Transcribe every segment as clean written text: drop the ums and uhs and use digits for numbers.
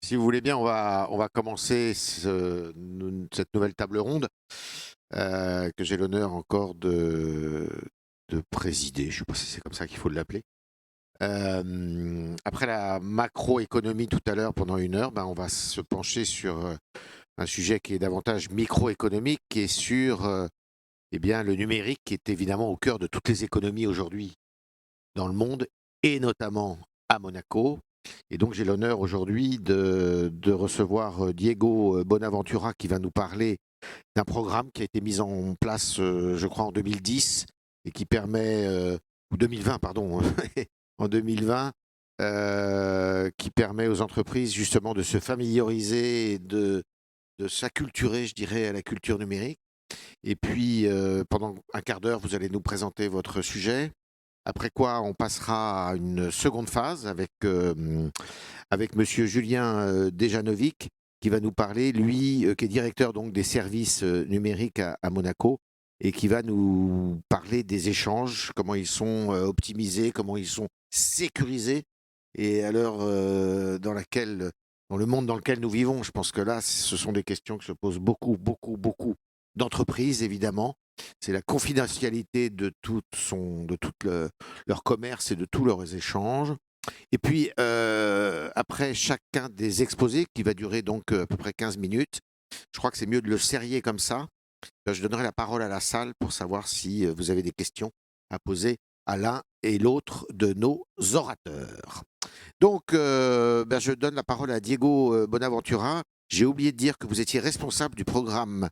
Si vous voulez bien, on va commencer cette nouvelle table ronde que j'ai l'honneur encore de présider. Je ne sais pas si c'est comme ça qu'il faut l'appeler. Après la macroéconomie tout à l'heure pendant 1 heure, on va se pencher sur un sujet qui est davantage microéconomique, qui est sur le numérique, qui est évidemment au cœur de toutes les économies aujourd'hui dans le monde, et notamment à Monaco. Et donc j'ai l'honneur aujourd'hui de recevoir Diego Bonaventura qui va nous parler d'un programme qui a été mis en place, je crois, en 2010 et qui permet, ou 2020, pardon, en 2020, qui permet aux entreprises justement de se familiariser et de s'acculturer, je dirais, à la culture numérique. Et puis, pendant un quart d'heure, vous allez nous présenter votre sujet. Après quoi, on passera à une seconde phase avec monsieur Julien Dejanovic, qui va nous parler, lui, qui est directeur donc des services numériques à Monaco, et qui va nous parler des échanges, comment ils sont optimisés, comment ils sont sécurisés, et à l'heure dans le monde dans lequel nous vivons, je pense que là, ce sont des questions que se posent beaucoup, beaucoup, beaucoup d'entreprises, évidemment. C'est la confidentialité de tout leur commerce et de tous leurs échanges. Et puis, après chacun des exposés, qui va durer donc à peu près 15 minutes, je crois que c'est mieux de le serrer comme ça. Je donnerai la parole à la salle pour savoir si vous avez des questions à poser à l'un et l'autre de nos orateurs. Donc, je donne la parole à Diego Bonaventura. J'ai oublié de dire que vous étiez responsable du programme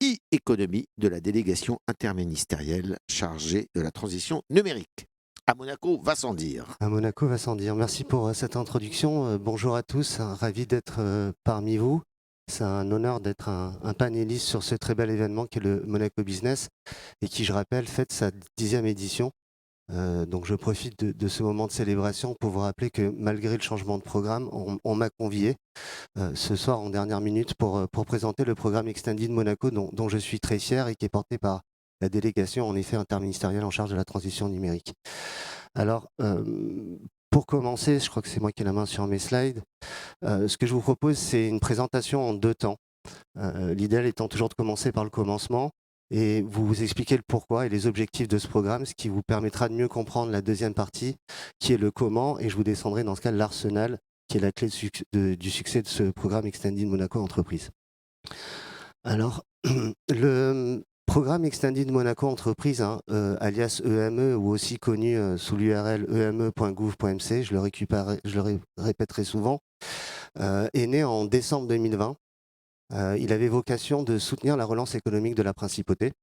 e-économie de la délégation interministérielle chargée de la transition numérique. À Monaco, va sans dire. À Monaco va sans dire. Merci pour cette introduction. Bonjour à tous, ravi d'être parmi vous. C'est un honneur d'être un panéliste sur ce très bel événement qui est le Monaco Business et qui, je rappelle, fête sa 10e édition. Donc je profite de ce moment de célébration pour vous rappeler que malgré le changement de programme, on m'a convié ce soir en dernière minute pour présenter le programme Extended Monaco dont je suis très fier et qui est porté par la délégation en effet interministérielle en charge de la transition numérique. Alors, pour commencer, je crois que c'est moi qui ai la main sur mes slides. Ce que je vous propose, c'est une présentation en 2 temps. L'idéal étant toujours de commencer par le commencement et vous expliquer le pourquoi et les objectifs de ce programme, ce qui vous permettra de mieux comprendre la deuxième partie, qui est le comment, et je vous descendrai dans ce cas l'arsenal, qui est la clé du succès de ce programme Extended Monaco Entreprise. Alors, le programme Extended Monaco Entreprise, alias EME, ou aussi connu sous l'URL eme.gouv.mc, je le répéterai souvent, est né en décembre 2020. Il avait vocation de soutenir la relance économique de la principauté.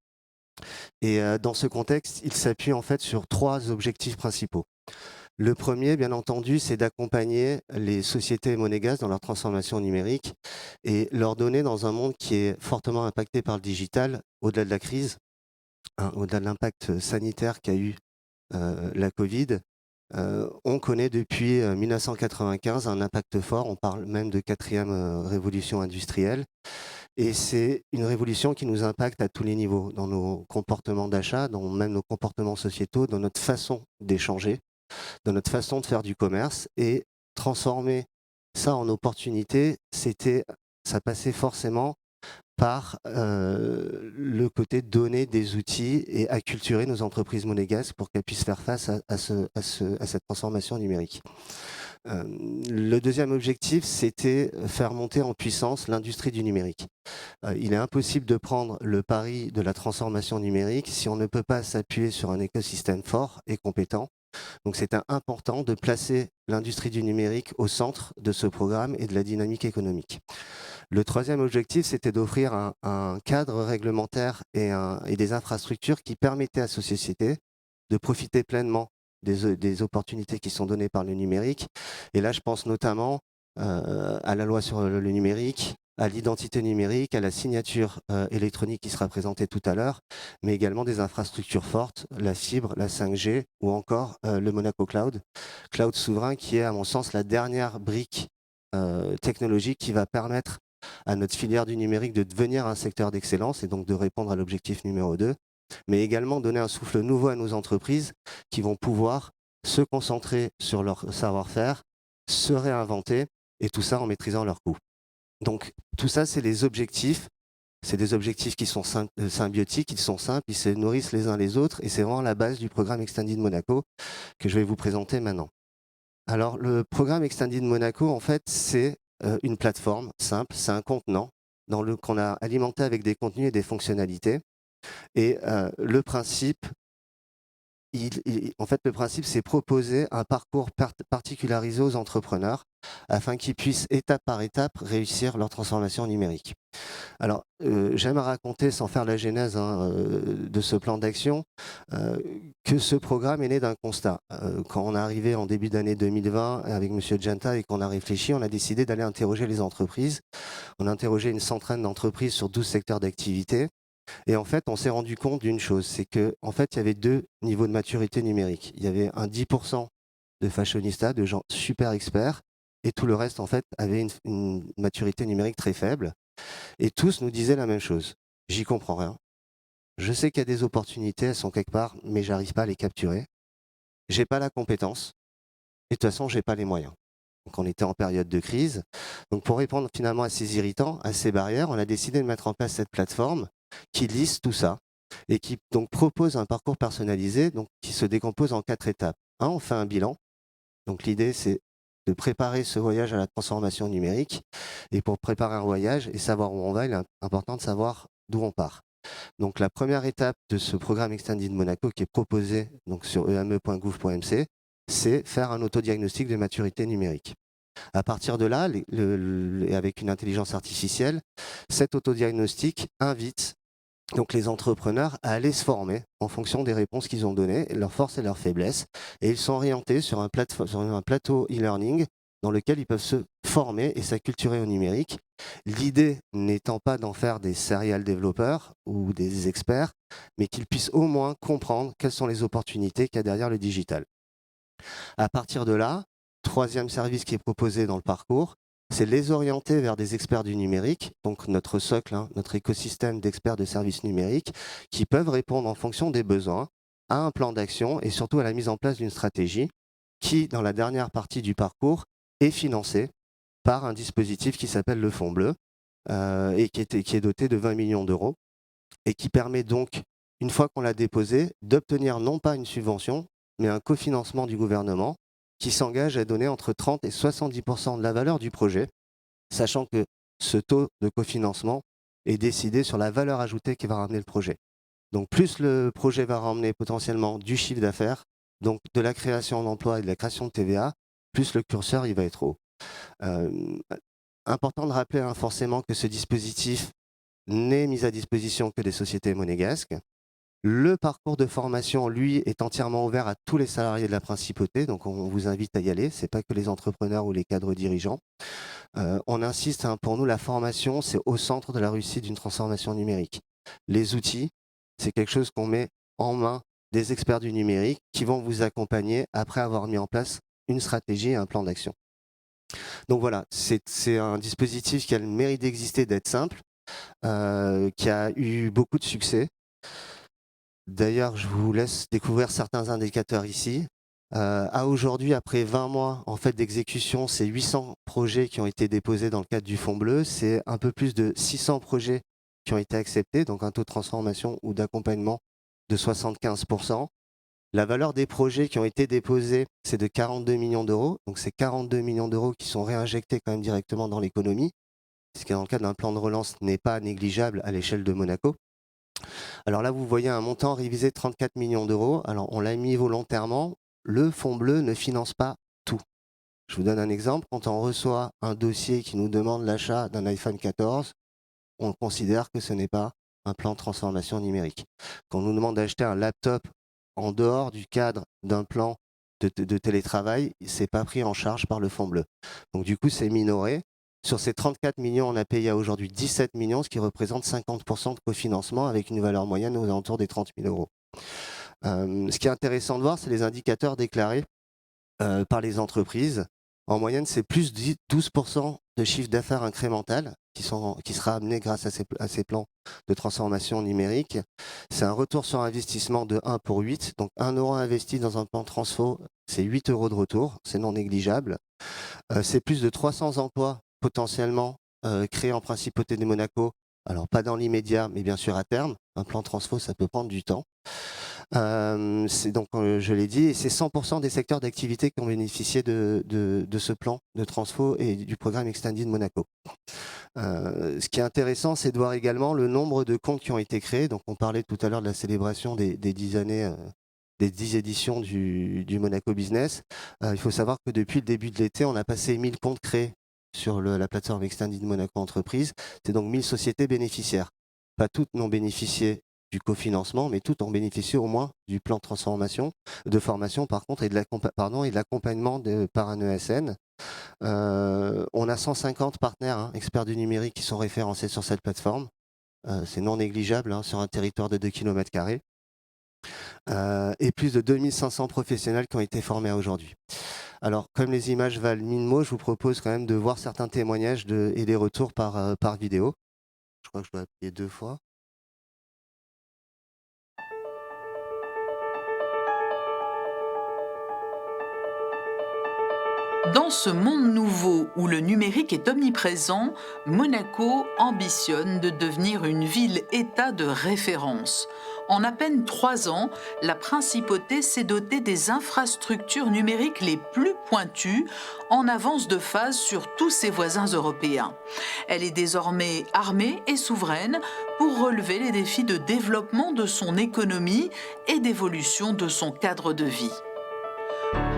Et dans ce contexte, il s'appuie en fait sur 3 objectifs principaux. Le premier, bien entendu, c'est d'accompagner les sociétés monégasques dans leur transformation numérique et leur donner, dans un monde qui est fortement impacté par le digital, au-delà de la crise, au-delà de l'impact sanitaire qu'a eu la Covid, on connaît depuis 1995 un impact fort, on parle même de 4e révolution industrielle, et c'est une révolution qui nous impacte à tous les niveaux, dans nos comportements d'achat, dans même nos comportements sociétaux, dans notre façon d'échanger, dans notre façon de faire du commerce, et transformer ça en opportunité, ça passait forcément par le côté de donner des outils et acculturer nos entreprises monégasques pour qu'elles puissent faire face à cette transformation numérique. Le deuxième objectif, c'était faire monter en puissance l'industrie du numérique. Il est impossible de prendre le pari de la transformation numérique si on ne peut pas s'appuyer sur un écosystème fort et compétent. Donc c'était important de placer l'industrie du numérique au centre de ce programme et de la dynamique économique. Le troisième objectif, c'était d'offrir un cadre réglementaire et des infrastructures qui permettaient à ces sociétés de profiter pleinement des opportunités qui sont données par le numérique. Et là, je pense notamment à la loi sur le numérique, à l'identité numérique, à la signature électronique qui sera présentée tout à l'heure, mais également des infrastructures fortes, la fibre, la 5G ou encore le Monaco Cloud, cloud souverain qui est à mon sens la dernière brique technologique qui va permettre à notre filière du numérique de devenir un secteur d'excellence et donc de répondre à l'objectif numéro 2, mais également donner un souffle nouveau à nos entreprises qui vont pouvoir se concentrer sur leur savoir-faire, se réinventer et tout ça en maîtrisant leurs coûts. Donc tout ça, c'est les objectifs. C'est des objectifs qui sont symbiotiques, ils sont simples, ils se nourrissent les uns les autres, et c'est vraiment la base du programme Extended Monaco que je vais vous présenter maintenant. Alors, le programme Extended Monaco, en fait, c'est une plateforme simple, c'est un contenant qu'on a alimenté avec des contenus et des fonctionnalités. Et le principe, le principe, c'est proposer un parcours particularisé aux entrepreneurs afin qu'ils puissent, étape par étape, réussir leur transformation numérique. Alors, j'aime raconter, sans faire la genèse de ce plan d'action, que ce programme est né d'un constat. Quand on est arrivé en début d'année 2020 avec M. Genta et qu'on a réfléchi, on a décidé d'aller interroger les entreprises. On a interrogé une centaine d'entreprises sur 12 secteurs d'activité. Et en fait, on s'est rendu compte d'une chose, c'est qu'en fait, il y avait deux niveaux de maturité numérique. Il y avait un 10% de fashionistas, de gens super experts, et tout le reste, en fait, avait une maturité numérique très faible. Et tous nous disaient la même chose. J'y comprends rien. Je sais qu'il y a des opportunités, elles sont quelque part, mais j'arrive pas à les capturer. J'ai pas la compétence. Et de toute façon, j'ai pas les moyens. Donc on était en période de crise. Donc pour répondre finalement à ces irritants, à ces barrières, on a décidé de mettre en place cette plateforme qui liste tout ça et qui donc propose un parcours personnalisé donc, qui se décompose en 4 étapes. On fait un bilan. Donc l'idée, c'est de préparer ce voyage à la transformation numérique. Et pour préparer un voyage et savoir où on va, il est important de savoir d'où on part. Donc la première étape de ce programme Extended Monaco qui est proposé donc, sur eme.gouv.mc, c'est faire un autodiagnostic de maturité numérique. À partir de là, avec une intelligence artificielle, cet autodiagnostic invite donc les entrepreneurs à aller se former en fonction des réponses qu'ils ont données, leurs forces et leurs faiblesses. Et ils sont orientés sur un plateau e-learning dans lequel ils peuvent se former et s'acculturer au numérique. L'idée n'étant pas d'en faire des serial développeurs ou des experts, mais qu'ils puissent au moins comprendre quelles sont les opportunités qu'il y a derrière le digital. À partir de là, troisième service qui est proposé dans le parcours, c'est les orienter vers des experts du numérique, donc notre socle, notre écosystème d'experts de services numériques, qui peuvent répondre en fonction des besoins à un plan d'action et surtout à la mise en place d'une stratégie qui, dans la dernière partie du parcours, est financée par un dispositif qui s'appelle le Fonds Bleu et qui est doté de 20 millions d'euros et qui permet donc, une fois qu'on l'a déposé, d'obtenir non pas une subvention, mais un cofinancement du gouvernement qui s'engage à donner entre 30 et 70% de la valeur du projet, sachant que ce taux de cofinancement est décidé sur la valeur ajoutée qui va ramener le projet. Donc plus le projet va ramener potentiellement du chiffre d'affaires, donc de la création d'emplois et de la création de TVA, plus le curseur il va être haut. Important de rappeler forcément que ce dispositif n'est mis à disposition que des sociétés monégasques. Le parcours de formation, lui, est entièrement ouvert à tous les salariés de la principauté, donc on vous invite à y aller. Ce n'est pas que les entrepreneurs ou les cadres dirigeants. On insiste, pour nous, la formation, c'est au centre de la réussite d'une transformation numérique. Les outils, c'est quelque chose qu'on met en main des experts du numérique qui vont vous accompagner après avoir mis en place une stratégie et un plan d'action. Donc voilà, c'est un dispositif qui a le mérite d'exister, d'être simple, qui a eu beaucoup de succès. D'ailleurs, je vous laisse découvrir certains indicateurs ici. À aujourd'hui, après 20 mois en fait, d'exécution, c'est 800 projets qui ont été déposés dans le cadre du Fonds Bleu. C'est un peu plus de 600 projets qui ont été acceptés, donc un taux de transformation ou d'accompagnement de 75%. La valeur des projets qui ont été déposés, c'est de 42 millions d'euros. Donc c'est 42 millions d'euros qui sont réinjectés quand même directement dans l'économie, ce qui dans le cadre d'un plan de relance n'est pas négligeable à l'échelle de Monaco. Alors là, vous voyez un montant révisé de 34 millions d'euros. Alors on l'a mis volontairement. Le Fonds Bleu ne finance pas tout. Je vous donne un exemple. Quand on reçoit un dossier qui nous demande l'achat d'un iPhone 14, on considère que ce n'est pas un plan de transformation numérique. Quand on nous demande d'acheter un laptop en dehors du cadre d'un plan de télétravail, ce n'est pas pris en charge par le Fonds Bleu. Donc du coup, c'est minoré. Sur ces 34 millions, on a payé à aujourd'hui 17 millions, ce qui représente 50% de cofinancement avec une valeur moyenne aux alentours des 30 000 euros. Ce qui est intéressant de voir, c'est les indicateurs déclarés par les entreprises. En moyenne, c'est plus 12% de chiffre d'affaires incrémental qui sera amené grâce à ces plans de transformation numérique. C'est un retour sur investissement de 1 pour 8. Donc 1 euro investi dans un plan transfo, c'est 8 euros de retour. C'est non négligeable. C'est plus de 300 emplois potentiellement créés en Principauté de Monaco. Alors pas dans l'immédiat, mais bien sûr à terme. Un plan transfo, ça peut prendre du temps. C'est donc, je l'ai dit, et c'est 100% des secteurs d'activité qui ont bénéficié de ce plan de transfo et du programme Extended Monaco. Ce qui est intéressant, c'est de voir également le nombre de comptes qui ont été créés. Donc, on parlait tout à l'heure de la célébration des 10 années, des 10 éditions du Monaco Business. Il faut savoir que depuis le début de l'été, on a passé 1000 comptes créés sur la plateforme Extended Monaco Entreprise. C'est donc 1000 sociétés bénéficiaires. Pas toutes n'ont bénéficié du cofinancement, mais toutes ont bénéficié au moins du plan de formation par contre, et de l'accompagnement par un ESN. On a 150 partenaires, experts du numérique, qui sont référencés sur cette plateforme. C'est non négligeable sur un territoire de 2 km². Et plus de 2500 professionnels qui ont été formés aujourd'hui. Alors, comme les images valent 1000 mots, je vous propose quand même de voir certains témoignages et des retours par vidéo. Je crois que je dois appuyer 2 fois. Dans ce monde nouveau où le numérique est omniprésent, Monaco ambitionne de devenir une ville-État de référence. En à peine 3 ans, la principauté s'est dotée des infrastructures numériques les plus pointues, en avance de phase sur tous ses voisins européens. Elle est désormais armée et souveraine pour relever les défis de développement de son économie et d'évolution de son cadre de vie.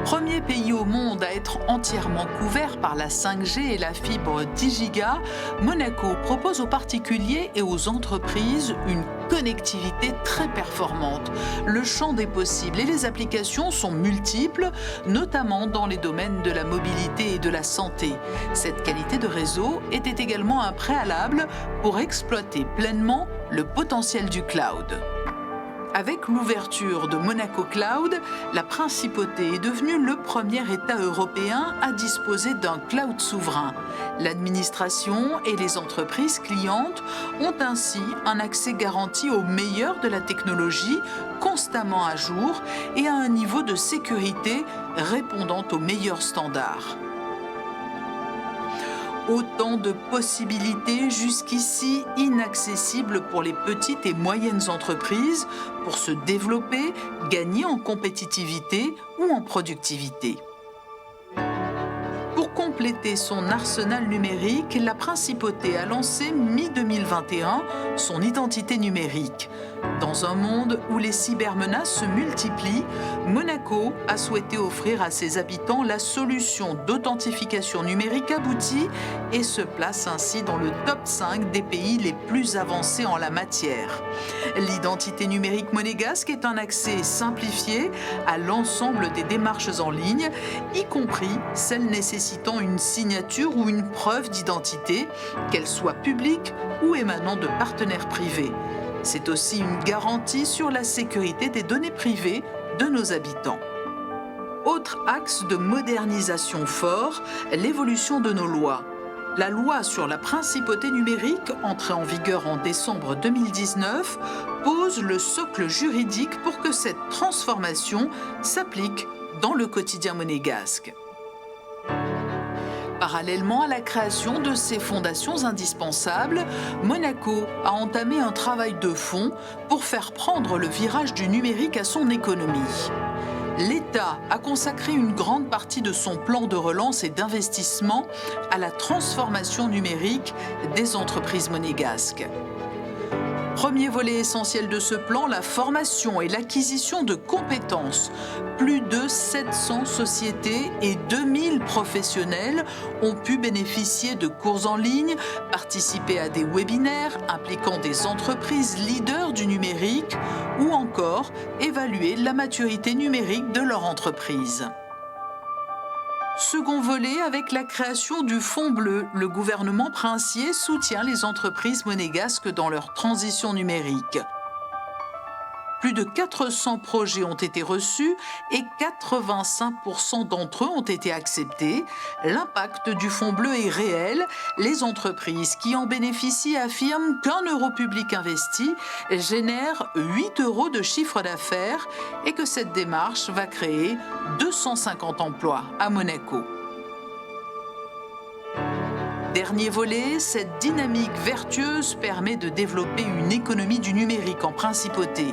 Premier pays au monde à être entièrement couvert par la 5G et la fibre 10 gigas, Monaco propose aux particuliers et aux entreprises une connectivité très performante. Le champ des possibles et les applications sont multiples, notamment dans les domaines de la mobilité et de la santé. Cette qualité de réseau était également un préalable pour exploiter pleinement le potentiel du cloud. Avec l'ouverture de Monaco Cloud, la principauté est devenue le premier État européen à disposer d'un cloud souverain. L'administration et les entreprises clientes ont ainsi un accès garanti au meilleur de la technologie, constamment à jour et à un niveau de sécurité répondant aux meilleurs standards. Autant de possibilités jusqu'ici inaccessibles pour les petites et moyennes entreprises pour se développer, gagner en compétitivité ou en productivité. Pour compléter son arsenal numérique, la principauté a lancé mi-2021 son identité numérique. Dans un monde où les cybermenaces se multiplient, Monaco a souhaité offrir à ses habitants la solution d'authentification numérique aboutie et se place ainsi dans le top 5 des pays les plus avancés en la matière. L'identité numérique monégasque est un accès simplifié à l'ensemble des démarches en ligne, y compris celles nécessitant une signature ou une preuve d'identité, qu'elle soit publique ou émanant de partenaires privés. C'est aussi une garantie sur la sécurité des données privées de nos habitants. Autre axe de modernisation fort, l'évolution de nos lois. La loi sur la principauté numérique, entrée en vigueur en décembre 2019, pose le socle juridique pour que cette transformation s'applique dans le quotidien monégasque. Parallèlement à la création de ces fondations indispensables, Monaco a entamé un travail de fond pour faire prendre le virage du numérique à son économie. L'État a consacré une grande partie de son plan de relance et d'investissement à la transformation numérique des entreprises monégasques. Premier volet essentiel de ce plan, la formation et l'acquisition de compétences. Plus de 700 sociétés et 2000 professionnels ont pu bénéficier de cours en ligne, participer à des webinaires impliquant des entreprises leaders du numérique ou encore évaluer la maturité numérique de leur entreprise. Second volet, avec la création du Fonds bleu, le gouvernement princier soutient les entreprises monégasques dans leur transition numérique. Plus de 400 projets ont été reçus et 85% d'entre eux ont été acceptés. L'impact du Fonds bleu est réel. Les entreprises qui en bénéficient affirment qu'un euro public investi génère 8 euros de chiffre d'affaires et que cette démarche va créer 250 emplois à Monaco. Dernier volet, cette dynamique vertueuse permet de développer une économie du numérique en principauté.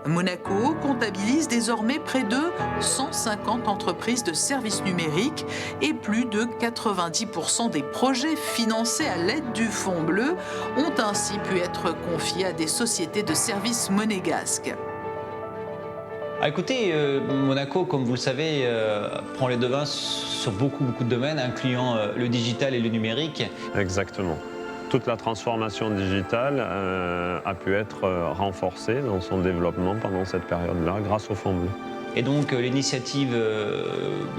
Monaco comptabilise désormais près de 150 entreprises de services numériques et plus de 90% des projets financés à l'aide du Fonds bleu ont ainsi pu être confiés à des sociétés de services monégasques. Écoutez, Monaco, comme vous le savez, prend les devants sur beaucoup de domaines, incluant le digital et le numérique. Exactement. Toute la transformation digitale a pu être renforcée dans son développement pendant cette période-là grâce au Fonds bleu. Et donc l'initiative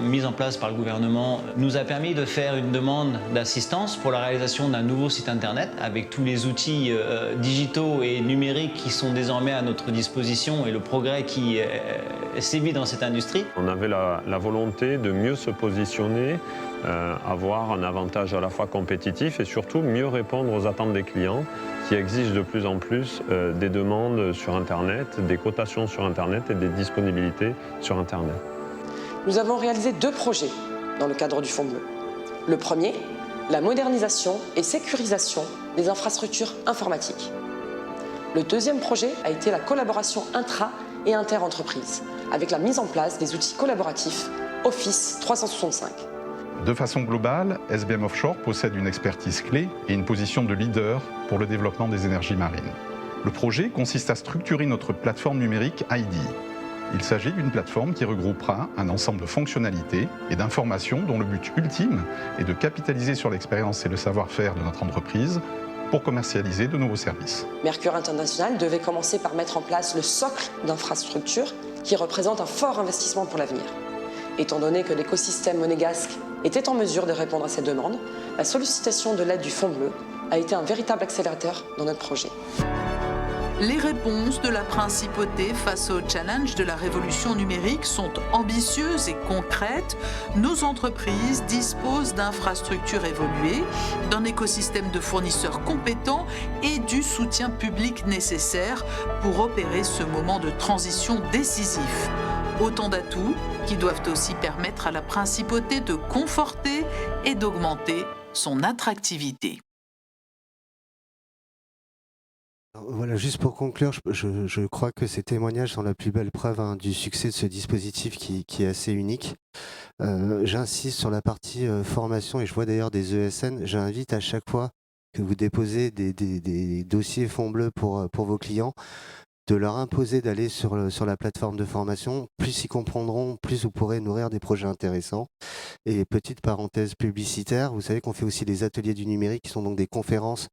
mise en place par le gouvernement nous a permis de faire une demande d'assistance pour la réalisation d'un nouveau site internet avec tous les outils digitaux et numériques qui sont désormais à notre disposition et le progrès qui sévit dans cette industrie. On avait la volonté de mieux se positionner, avoir un avantage à la fois compétitif et surtout mieux répondre aux attentes des clients qui exigent de plus en plus des demandes sur Internet, des cotations sur Internet et des disponibilités sur Internet. Nous avons réalisé 2 projets dans le cadre du Fonds bleu. Le premier, la modernisation et sécurisation des infrastructures informatiques. Le deuxième projet a été la collaboration intra- et inter-entreprises, avec la mise en place des outils collaboratifs Office 365. De façon globale, SBM Offshore possède une expertise clé et une position de leader pour le développement des énergies marines. Le projet consiste à structurer notre plateforme numérique ID. Il s'agit d'une plateforme qui regroupera un ensemble de fonctionnalités et d'informations dont le but ultime est de capitaliser sur l'expérience et le savoir-faire de notre entreprise pour commercialiser de nouveaux services. Mercure International devait commencer par mettre en place le socle d'infrastructures qui représente un fort investissement pour l'avenir. Étant donné que l'écosystème monégasque était en mesure de répondre à ces demandes, la sollicitation de l'aide du Fonds bleu a été un véritable accélérateur dans notre projet. Les réponses de la principauté face au challenge de la révolution numérique sont ambitieuses et concrètes. Nos entreprises disposent d'infrastructures évoluées, d'un écosystème de fournisseurs compétents et du soutien public nécessaire pour opérer ce moment de transition décisif. Autant d'atouts qui doivent aussi permettre à la principauté de conforter et d'augmenter son attractivité. Voilà, juste pour conclure, je crois que ces témoignages sont la plus belle preuve du succès de ce dispositif qui est assez unique. J'insiste sur la partie formation et je vois d'ailleurs des ESN. J'invite à chaque fois que vous déposez des dossiers Fonds bleu pour vos clients, de leur imposer d'aller sur la plateforme de formation. Plus ils comprendront, plus vous pourrez nourrir des projets intéressants. Et petite parenthèse publicitaire, vous savez qu'on fait aussi des ateliers du numérique qui sont donc des conférences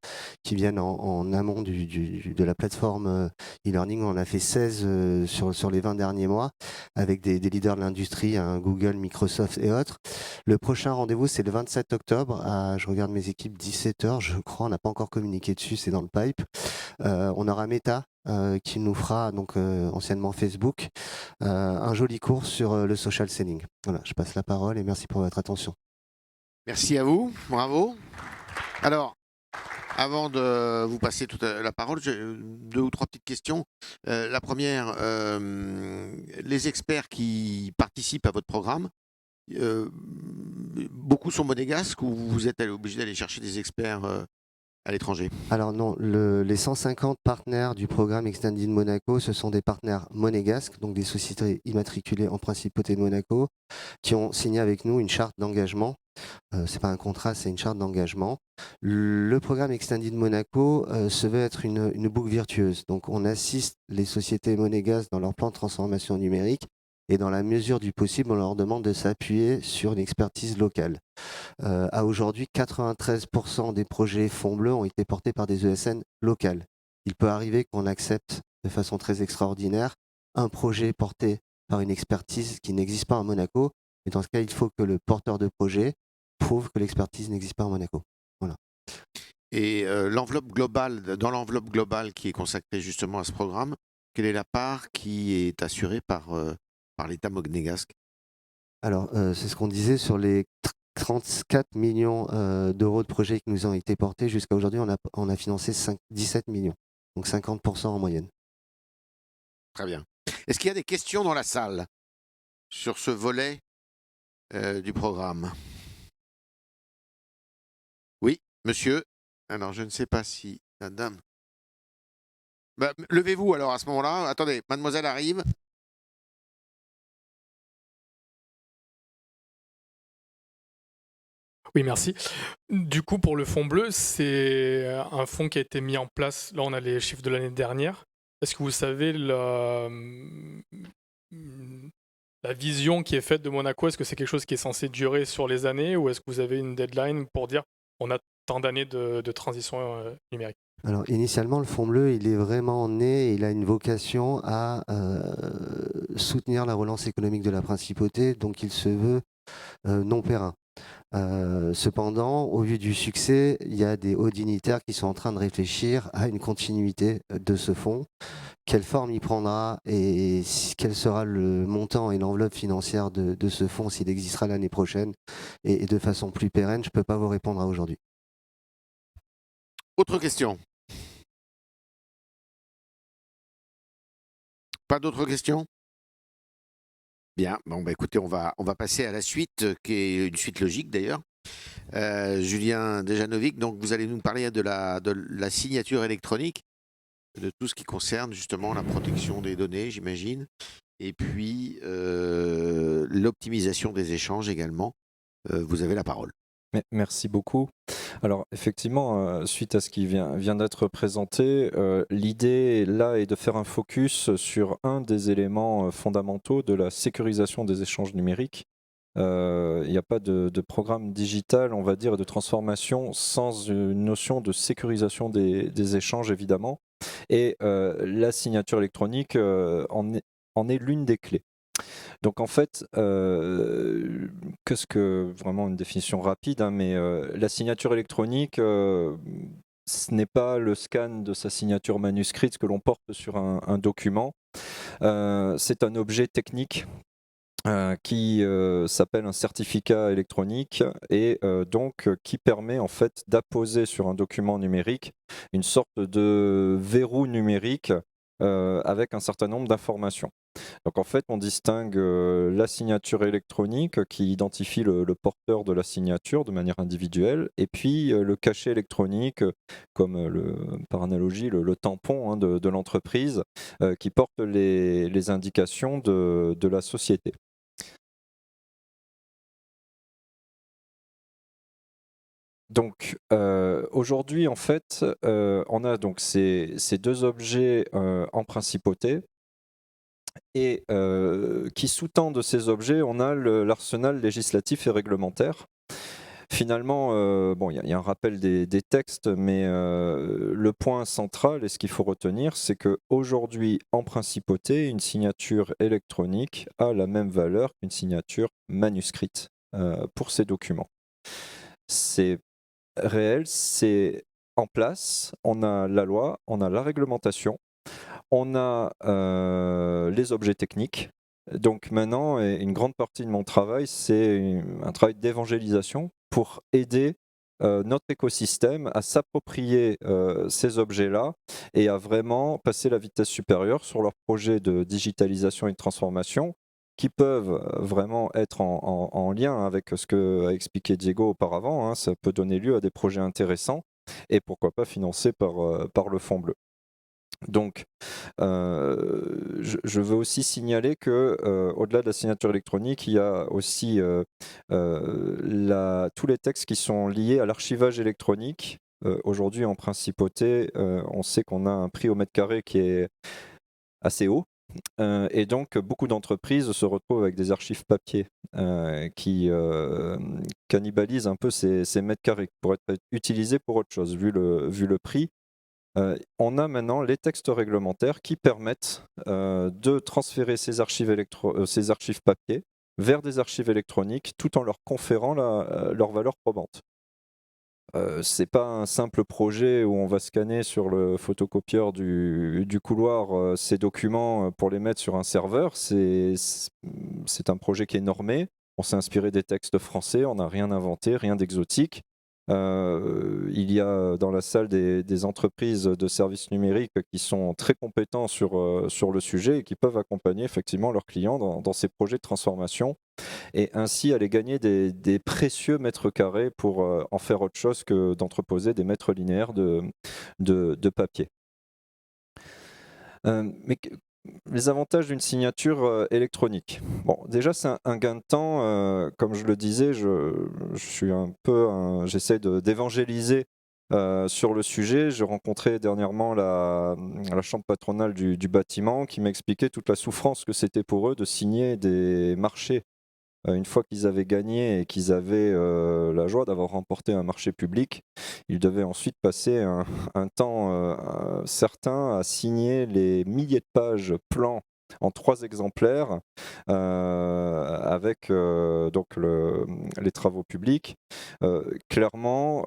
qui viennent en amont de la plateforme e-learning. On en a fait 16 sur les 20 derniers mois avec des leaders de l'industrie, Google, Microsoft et autres. Le prochain rendez-vous, c'est le 27 octobre je regarde mes équipes, 17h, je crois, on n'a pas encore communiqué dessus, c'est dans le pipe. On aura Meta qui nous fera, donc anciennement Facebook, un joli cours sur le social selling. Voilà, je passe la parole et merci pour votre attention. Merci à vous, bravo. Alors, avant de vous passer toute la parole, j'ai 2 ou 3 petites questions. La première, les experts qui participent à votre programme, beaucoup sont monégasques ou vous êtes obligé d'aller chercher des experts à l'étranger? Alors non, les 150 partenaires du programme Extended Monaco, ce sont des partenaires monégasques, donc des sociétés immatriculées en principauté de Monaco, qui ont signé avec nous une charte d'engagement. C'est pas un contrat, c'est une charte d'engagement. Le programme Extended Monaco se veut être une boucle virtueuse. Donc on assiste les sociétés monégasques dans leur plan de transformation numérique et dans la mesure du possible, on leur demande de s'appuyer sur une expertise locale. À aujourd'hui, 93% des projets Fonds bleu ont été portés par des ESN locales. Il peut arriver qu'on accepte de façon très extraordinaire un projet porté par une expertise qui n'existe pas à Monaco, mais dans ce cas, il faut que le porteur de projet prouve que l'expertise n'existe pas à Monaco. Voilà. Et l'enveloppe globale, dans l'enveloppe globale qui est consacrée justement à ce programme, quelle est la part qui est assurée par l'État monégasque? Alors, c'est ce qu'on disait sur les 34 millions d'euros de projets qui nous ont été portés. Jusqu'à aujourd'hui, on a financé 17 millions, donc 50% en moyenne. Très bien. Est-ce qu'il y a des questions dans la salle sur ce volet du programme? Oui, monsieur. Alors, je ne sais pas si la dame... Bah, levez-vous alors à ce moment-là. Attendez, mademoiselle arrive. Oui, merci. Du coup, pour le fonds bleu, c'est un fonds qui a été mis en place. Là, on a les chiffres de l'année dernière. Est-ce que vous savez la vision qui est faite de Monaco? Est-ce que c'est quelque chose qui est censé durer sur les années ou est-ce que vous avez une deadline pour dire on a tant d'années de transition numérique? Alors, initialement, le fonds bleu, il est vraiment né, il a une vocation à soutenir la relance économique de la principauté, donc il se veut non périn. Cependant, au vu du succès, il y a des hauts dignitaires qui sont en train de réfléchir à une continuité de ce fonds. Quelle forme il prendra et quel sera le montant et l'enveloppe financière de ce fonds, s'il existera l'année prochaine et de façon plus pérenne, je ne peux pas vous répondre à aujourd'hui. Autre question? Pas d'autres questions? Bien, bon, bah, écoutez, on va passer à la suite, qui est une suite logique d'ailleurs. Julien Dejanovic, donc vous allez nous parler de la signature électronique, de tout ce qui concerne justement la protection des données, j'imagine, et puis l'optimisation des échanges également. Vous avez la parole. Merci beaucoup. Alors effectivement, suite à ce qui vient d'être présenté, l'idée là est de faire un focus sur un des éléments fondamentaux de la sécurisation des échanges numériques. Il n'y a pas de programme digital, on va dire, et de transformation sans une notion de sécurisation des échanges, évidemment. Et la signature électronique en est l'une des clés. Donc en fait, qu'est-ce que, vraiment une définition rapide, hein, mais la signature électronique, ce n'est pas le scan de sa signature manuscrite que l'on porte sur un document. C'est un objet technique qui s'appelle un certificat électronique et donc qui permet en fait d'apposer sur un document numérique une sorte de verrou numérique avec un certain nombre d'informations. Donc en fait, on distingue la signature électronique qui identifie le porteur de la signature de manière individuelle, et puis le cachet électronique, comme par analogie le tampon, hein, de l'entreprise, qui porte les indications de la société. Donc aujourd'hui, en fait, on a donc ces deux objets en principauté. Et qui sous-tendent ces objets, on a l'arsenal législatif et réglementaire. Finalement, bon, il y a un rappel des textes, mais le point central et ce qu'il faut retenir, c'est qu'aujourd'hui, en principauté, une signature électronique a la même valeur qu'une signature manuscrite pour ces documents. C'est réel, c'est en place, on a la loi, on a la réglementation, on a les objets techniques. Donc maintenant, une grande partie de mon travail, c'est un travail d'évangélisation pour aider notre écosystème à s'approprier ces objets-là et à vraiment passer la vitesse supérieure sur leurs projets de digitalisation et de transformation qui peuvent vraiment être en lien avec ce qu'a expliqué Diego auparavant, hein. Ça peut donner lieu à des projets intéressants et pourquoi pas financés par le Fonds bleu. Donc, je veux aussi signaler que, au-delà de la signature électronique, il y a aussi tous les textes qui sont liés à l'archivage électronique. Aujourd'hui, en principauté, on sait qu'on a un prix au mètre carré qui est assez haut. Et donc, beaucoup d'entreprises se retrouvent avec des archives papier qui cannibalisent un peu ces mètres carrés qui pourraient être utilisés pour autre chose, vu le prix. On a maintenant les textes réglementaires qui permettent de transférer ces archives papier vers des archives électroniques tout en leur conférant leur valeur probante. c'est pas un simple projet où on va scanner sur le photocopieur du couloir ces documents pour les mettre sur un serveur. C'est un projet qui est normé. On s'est inspiré des textes français, on n'a rien inventé, rien d'exotique. Il y a dans la salle des entreprises de services numériques qui sont très compétents sur le sujet et qui peuvent accompagner effectivement leurs clients dans ces projets de transformation et ainsi aller gagner des précieux mètres carrés pour en faire autre chose que d'entreposer des mètres linéaires de papier. Mais les avantages d'une signature électronique. Bon, déjà, c'est un gain de temps. Comme je le disais, j'essaie d'évangéliser sur le sujet. J'ai rencontré dernièrement la chambre patronale du bâtiment qui m'a expliqué toute la souffrance que c'était pour eux de signer des marchés. Une fois qu'ils avaient gagné et qu'ils avaient la joie d'avoir remporté un marché public, ils devaient ensuite passer un temps certain à signer les milliers de pages plans en 3 exemplaires avec donc les travaux publics. Clairement,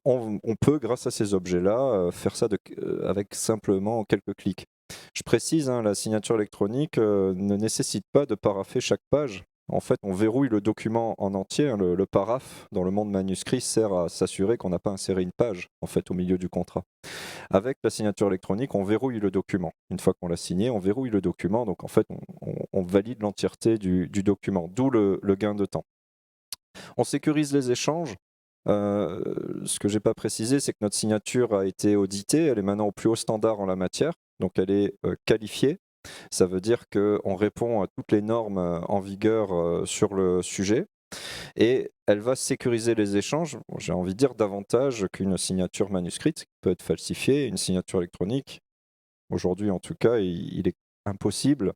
on peut, grâce à ces objets-là, faire ça avec simplement quelques clics. Je précise, la signature électronique ne nécessite pas de parapher chaque page. En fait, on verrouille le document en entier. Le paraphe, dans le monde manuscrit, sert à s'assurer qu'on n'a pas inséré une page en fait, au milieu du contrat. Avec la signature électronique, on verrouille le document. Une fois qu'on l'a signé, on verrouille le document. Donc, en fait, on valide l'entièreté du document, d'où le gain de temps. On sécurise les échanges. Ce que je n'ai pas précisé, c'est que notre signature a été auditée. Elle est maintenant au plus haut standard en la matière. Donc, elle est qualifiée. Ça veut dire qu'on répond à toutes les normes en vigueur sur le sujet et elle va sécuriser les échanges, j'ai envie de dire davantage qu'une signature manuscrite qui peut être falsifiée. Une signature électronique, aujourd'hui en tout cas, il est impossible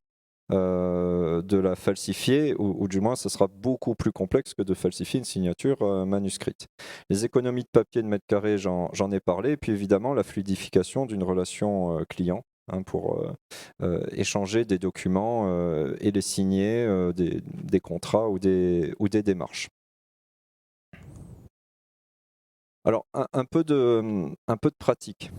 de la falsifier ou du moins ça sera beaucoup plus complexe que de falsifier une signature manuscrite. Les économies de papier de mètre carré, j'en ai parlé, et puis évidemment la fluidification d'une relation client. Pour échanger des documents et les signer des contrats ou des démarches. Alors, un peu de pratique.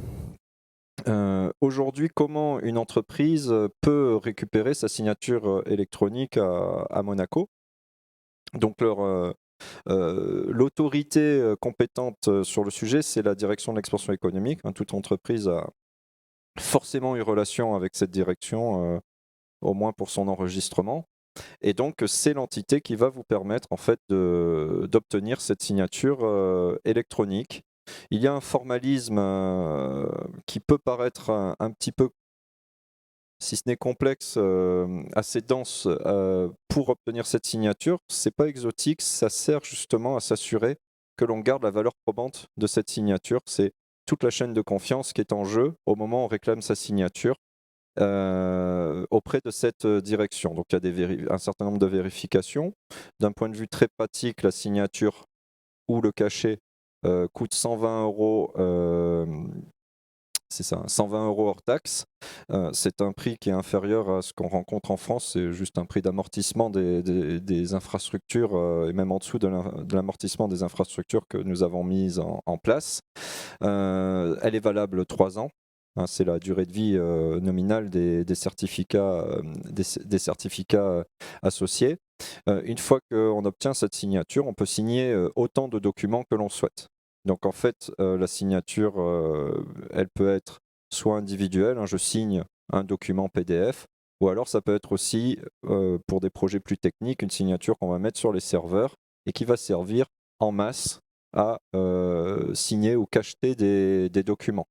Aujourd'hui, comment une entreprise peut récupérer sa signature électronique à Monaco? Donc, l'autorité compétente sur le sujet, c'est la direction de l'expansion économique. Toute entreprise a forcément eu relation avec cette direction, au moins pour son enregistrement. Et donc, c'est l'entité qui va vous permettre en fait d'obtenir cette signature électronique. Il y a un formalisme qui peut paraître un petit peu, si ce n'est complexe, assez dense pour obtenir cette signature. Ce n'est pas exotique, ça sert justement à s'assurer que l'on garde la valeur probante de cette signature. C'est toute la chaîne de confiance qui est en jeu au moment où on réclame sa signature auprès de cette direction. Donc il y a un certain nombre de vérifications. D'un point de vue très pratique, la signature ou le cachet coûte 120 €. C'est ça, 120 € hors taxe. C'est un prix qui est inférieur à ce qu'on rencontre en France. C'est juste un prix d'amortissement des infrastructures et même en dessous de l'amortissement des infrastructures que nous avons mises en place. Elle est valable 3 ans. C'est la durée de vie nominale des certificats, des certificats associés. Une fois qu'on obtient cette signature, on peut signer autant de documents que l'on souhaite. Donc en fait, la signature, elle peut être soit individuelle, je signe un document PDF, ou alors ça peut être aussi, pour des projets plus techniques, une signature qu'on va mettre sur les serveurs et qui va servir en masse à signer ou cacheter des documents.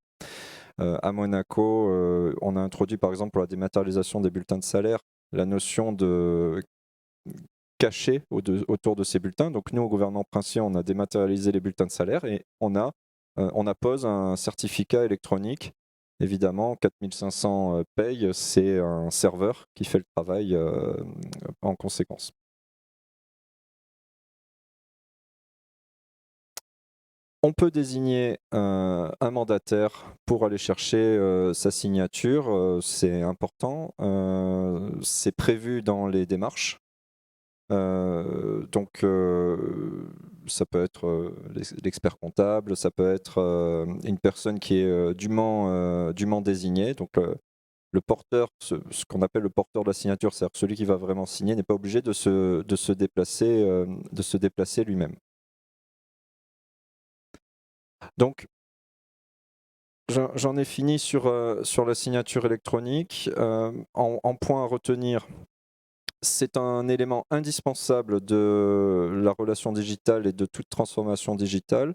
À Monaco, on a introduit par exemple pour la dématérialisation des bulletins de salaire la notion de cachet autour de ces bulletins. Donc nous, au gouvernement princier, on a dématérialisé les bulletins de salaire et on appose un certificat électronique. Évidemment, 4500 payes, c'est un serveur qui fait le travail en conséquence. On peut désigner un mandataire pour aller chercher sa signature, c'est important, c'est prévu dans les démarches. Donc ça peut être l'expert comptable, ça peut être une personne qui est dûment désignée. Donc le porteur, ce qu'on appelle le porteur de la signature, c'est-à-dire celui qui va vraiment signer, n'est pas obligé de se déplacer lui-même. Donc, j'en ai fini sur la signature électronique. En point à retenir, c'est un élément indispensable de la relation digitale et de toute transformation digitale.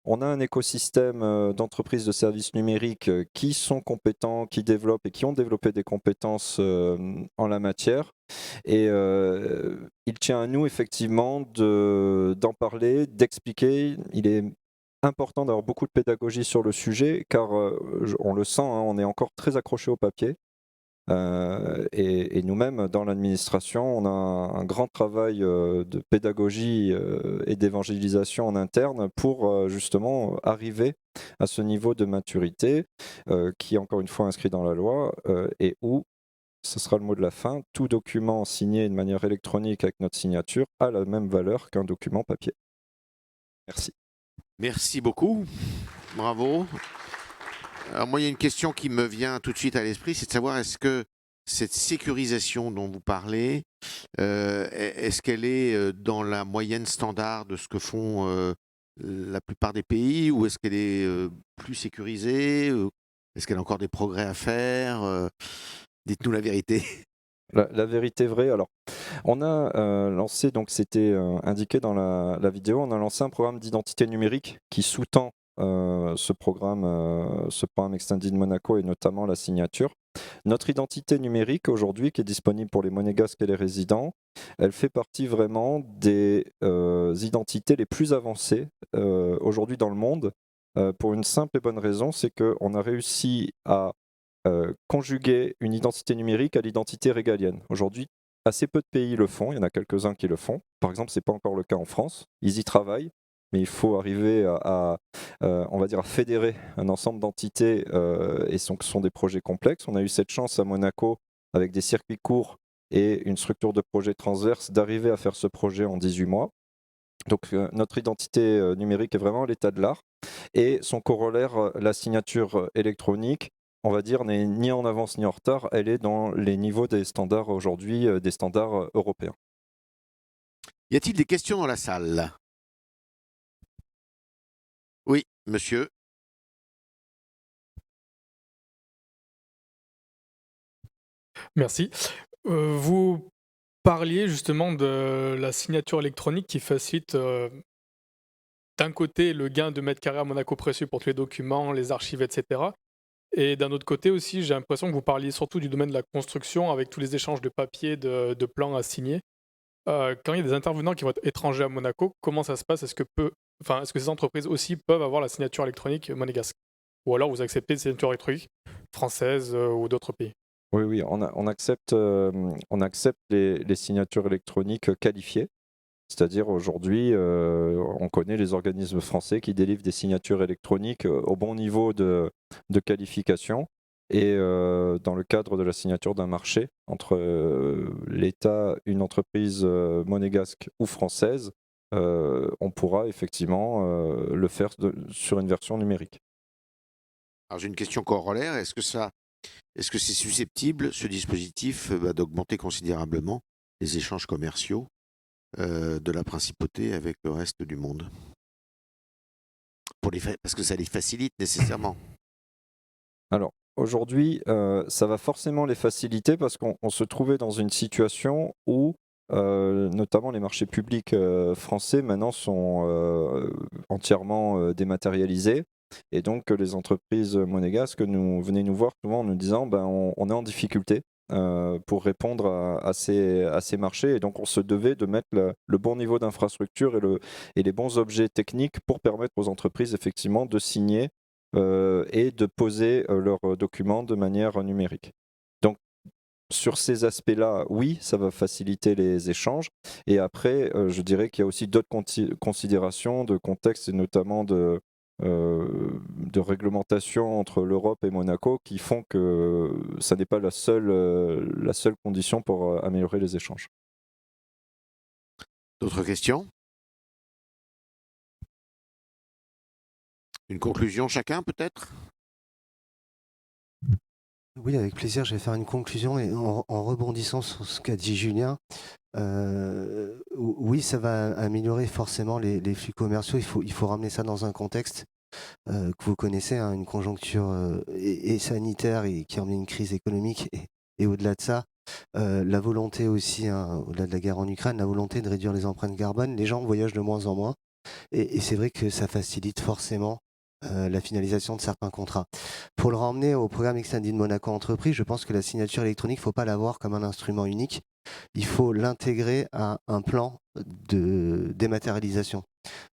On a un écosystème d'entreprises de services numériques qui sont compétents, qui développent et qui ont développé des compétences en la matière. Et il tient à nous effectivement d'en parler, d'expliquer. Il est important d'avoir beaucoup de pédagogie sur le sujet car on le sent, hein, on est encore très accroché au papier. Et nous-mêmes, dans l'administration, on a un grand travail de pédagogie et d'évangélisation en interne pour justement arriver à ce niveau de maturité qui est encore une fois inscrit dans la loi et où, ce sera le mot de la fin, tout document signé de manière électronique avec notre signature a la même valeur qu'un document papier. Merci. Merci beaucoup. Bravo. Alors moi, il y a une question qui me vient tout de suite à l'esprit, c'est de savoir est-ce que cette sécurisation dont vous parlez, est-ce qu'elle est dans la moyenne standard de ce que font la plupart des pays ou est-ce qu'elle est plus sécurisée? Est-ce qu'elle a encore des progrès à faire? Dites-nous la vérité. La vérité vraie, alors, on a lancé, donc c'était indiqué dans la vidéo, on a lancé un programme d'identité numérique qui sous-tend ce programme Extended Monaco et notamment la signature. Notre identité numérique aujourd'hui, qui est disponible pour les monégasques et les résidents, elle fait partie vraiment des identités les plus avancées aujourd'hui dans le monde, pour une simple et bonne raison, c'est qu'on a réussi à conjuguer une identité numérique à l'identité régalienne. Aujourd'hui, assez peu de pays le font, il y en a quelques-uns qui le font. Par exemple, ce n'est pas encore le cas en France, ils y travaillent, mais il faut arriver on va dire, à fédérer un ensemble d'entités et ce sont des projets complexes. On a eu cette chance à Monaco, avec des circuits courts et une structure de projet transverse, d'arriver à faire ce projet en 18 mois. Donc notre identité numérique est vraiment à l'état de l'art et son corollaire, la signature électronique, on va dire, n'est ni en avance ni en retard, elle est dans les niveaux des standards aujourd'hui, des standards européens. Y a-t-il des questions dans la salle? Oui, monsieur. Merci. Vous parliez justement de la signature électronique qui facilite d'un côté le gain de mètres carrés à Monaco précieux pour tous les documents, les archives, etc. Et d'un autre côté aussi, j'ai l'impression que vous parliez surtout du domaine de la construction avec tous les échanges de papiers, de plans à signer. Quand il y a des intervenants qui vont être étrangers à Monaco, comment ça se passe? Est-ce que ces entreprises aussi peuvent avoir la signature électronique monégasque? Ou alors vous acceptez des signatures électroniques françaises ou d'autres pays? Oui, on accepte les signatures électroniques qualifiées. C'est-à-dire aujourd'hui, on connaît les organismes français qui délivrent des signatures électroniques au bon niveau de qualification. Et dans le cadre de la signature d'un marché entre l'État, une entreprise monégasque ou française, on pourra effectivement le faire sur une version numérique. Alors j'ai une question corollaire, est-ce que c'est susceptible, ce dispositif, d'augmenter considérablement les échanges commerciaux de la principauté avec le reste du monde? Parce que ça les facilite nécessairement. Alors, aujourd'hui, ça va forcément les faciliter parce qu'on se trouvait dans une situation où, notamment les marchés publics français maintenant sont entièrement dématérialisés. Et donc, les entreprises monégasques venaient nous voir souvent en nous disant on est en difficulté pour répondre à ces marchés. Et donc, on se devait de mettre le bon niveau d'infrastructure et les bons objets techniques pour permettre aux entreprises effectivement de signer et de poser leurs documents de manière numérique. Donc, sur ces aspects-là, oui, ça va faciliter les échanges. Et après, je dirais qu'il y a aussi d'autres considérations de contexte et notamment de réglementation entre l'Europe et Monaco qui font que ça n'est pas la seule condition pour améliorer les échanges. D'autres questions? Une conclusion chacun peut-être? Oui, avec plaisir, je vais faire une conclusion et en rebondissant sur ce qu'a dit Julien. Oui, ça va améliorer forcément les flux commerciaux. Il faut ramener ça dans un contexte que vous connaissez, hein, une conjoncture et sanitaire et qui a emmené une crise économique. Et au-delà de ça, la volonté aussi, hein, au-delà de la guerre en Ukraine, la volonté de réduire les empreintes carbone. Les gens voyagent de moins en moins. Et c'est vrai que ça facilite forcément la finalisation de certains contrats. Pour le ramener au programme Extended Monaco Entreprise, je pense que la signature électronique, il ne faut pas la voir comme un instrument unique. Il faut l'intégrer à un plan de dématérialisation,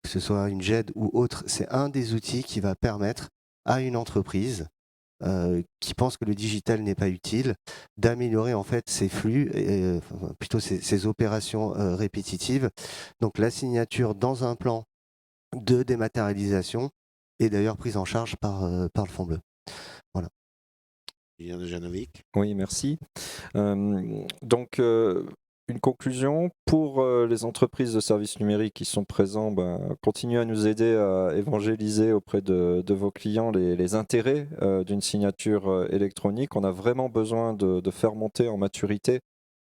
que ce soit une GED ou autre. C'est un des outils qui va permettre à une entreprise qui pense que le digital n'est pas utile, d'améliorer en fait ses flux, plutôt ses opérations répétitives. Donc la signature dans un plan de dématérialisation est d'ailleurs prise en charge par le Fonds bleu. Voilà. Julien Dejanovic. Oui, merci. Donc, une conclusion pour les entreprises de services numériques qui sont présents, continuez à nous aider à évangéliser auprès de vos clients les intérêts d'une signature électronique. On a vraiment besoin de faire monter en maturité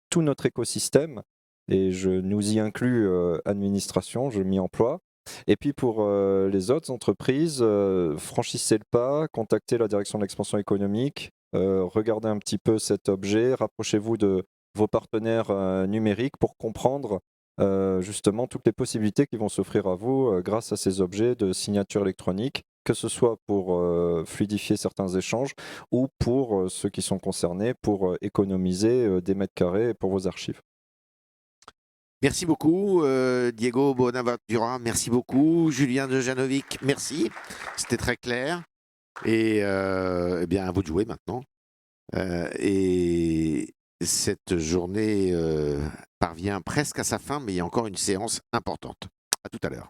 tout notre écosystème et je nous y inclus administration, je m'y emploie. Et puis pour les autres entreprises, franchissez le pas, contactez la direction de l'expansion économique, regardez un petit peu cet objet, rapprochez-vous de vos partenaires numériques pour comprendre justement toutes les possibilités qui vont s'offrir à vous grâce à ces objets de signature électronique, que ce soit pour fluidifier certains échanges ou pour ceux qui sont concernés pour économiser des mètres carrés pour vos archives. Merci beaucoup, Diego Bonaventura, merci beaucoup. Julien Dejanovic, merci. C'était très clair. Et eh bien, à vous de jouer maintenant. Et cette journée parvient presque à sa fin, mais il y a encore une séance importante. À tout à l'heure.